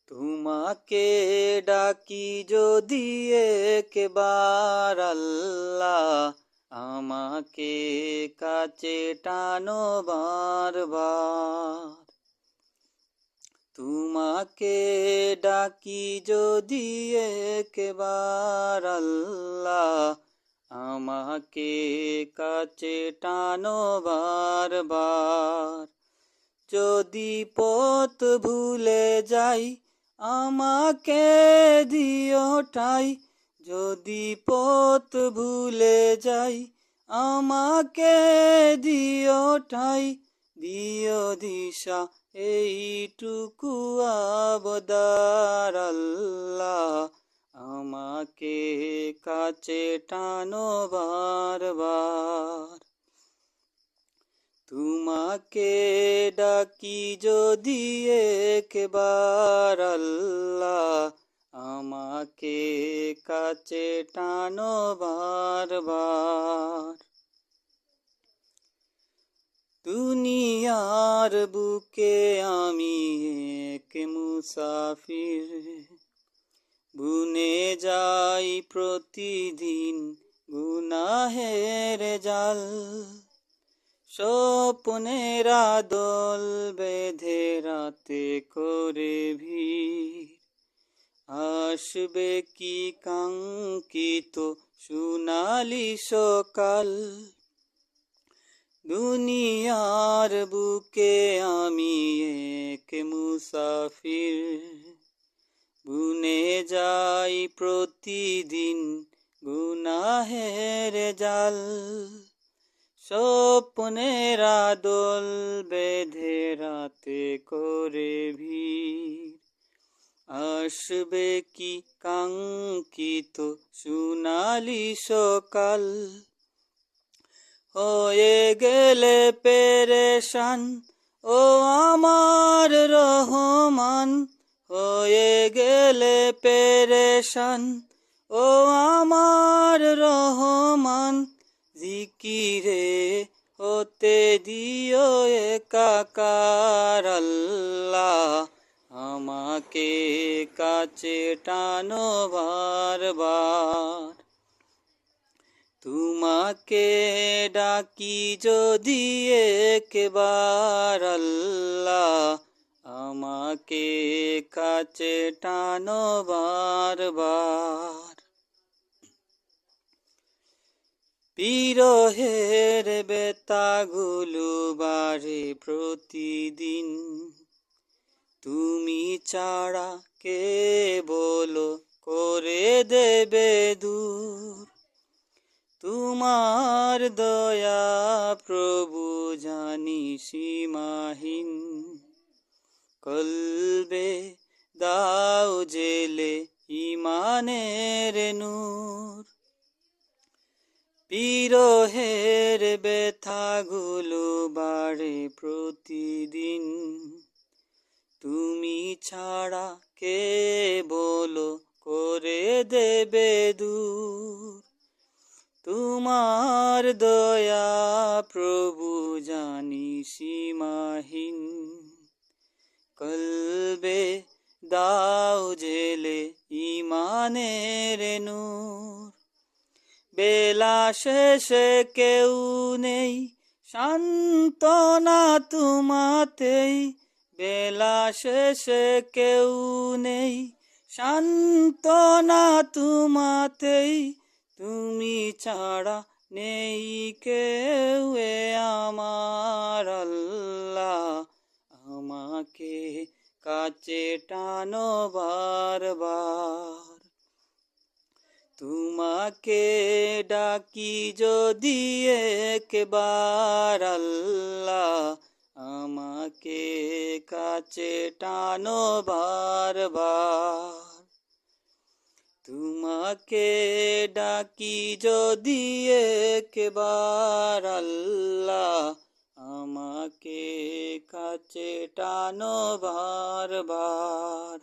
তোমাকে ডাকি যদি একবার আল্লাহ, আমাকে কাছে টানো বারবার। তোমাকে ডাকি যদি একবার আল্লাহ, আমাকে কাছে টানো বারবার। যদি পথ ভুলে যাই আমাকে দিও ঠাই, যদি পথ ভুলে যাই আমাকে দিও ঠাই। দিও দিশা এইটুকু আবদার আল্লাহ, আমাকে কাছে টানো বারবার। তোমাকে ডাকি যদি একবার আল্লাহ, আমাকে কাছে টানো বারবার। দুনিয়ার বুকে আমি এক মুসাফির, বুনে যাই প্রতিদিন গুনাহের জাল। স্বপ্নেরা দল বেঁধে রাতে করে ভিড়, আসবে কি কাঙ্ক্ষিত সোনালি সকাল। দুনিয়ার বুকে আমি এক মুসাফির, বুনে যাই প্রতিদিন গুনাহের জাল। স্বপ্নেরা দল বেঁধে রাতে করে ভিড়, আসবে কি কাঙ্ক্ষিত সোনালি সকাল। হয়ে গেলে পেরেশান ও আমার রহমান, হয়ে গেলে পেরেশান ও আমার রহমান। জিকিরে হতে দিও একাকার আল্লাহ, আমাকে কাছে টানো বারবার। তোমাকে ডাকি যদি একবার আল্লাহ, আমাকে কাছে টানো বারবার। বিরহের বেতাগুলো বাড়ে প্রতিদিন, তুমি ছাড়া কে বলো করে দেবে দূর। তোমার দয়া প্রভু জানি সীমাহীন, কলবে দাও জেলে ইমানের নূর। বিরহের ব্যথাগুলো বাড়ে প্রতিদিন, তুমি ছাড়া কে বলো করে দেবে দূর। তোমার দয়া প্রভু জানি সীমাহীন, কলবে দাও জেলে ইমানের নূর। বেলা শেষে কেউ নেই সান্ত্বনা তোমাতেই, বেলা শেষে কেউ নেই সান্ত্বনা তোমাতেই। তুমি ছাড়া নেই কেউ আমার আল্লাহ, আমাকে কাছে টানো বারবার। তোমাকে ডাকি যদি একবার আল্লাহ, আমাকে কাছে টানো বারবার। তোমাকে ডাকি যদি একবার আল্লাহ, আমাকে কাছে টানো বারবার।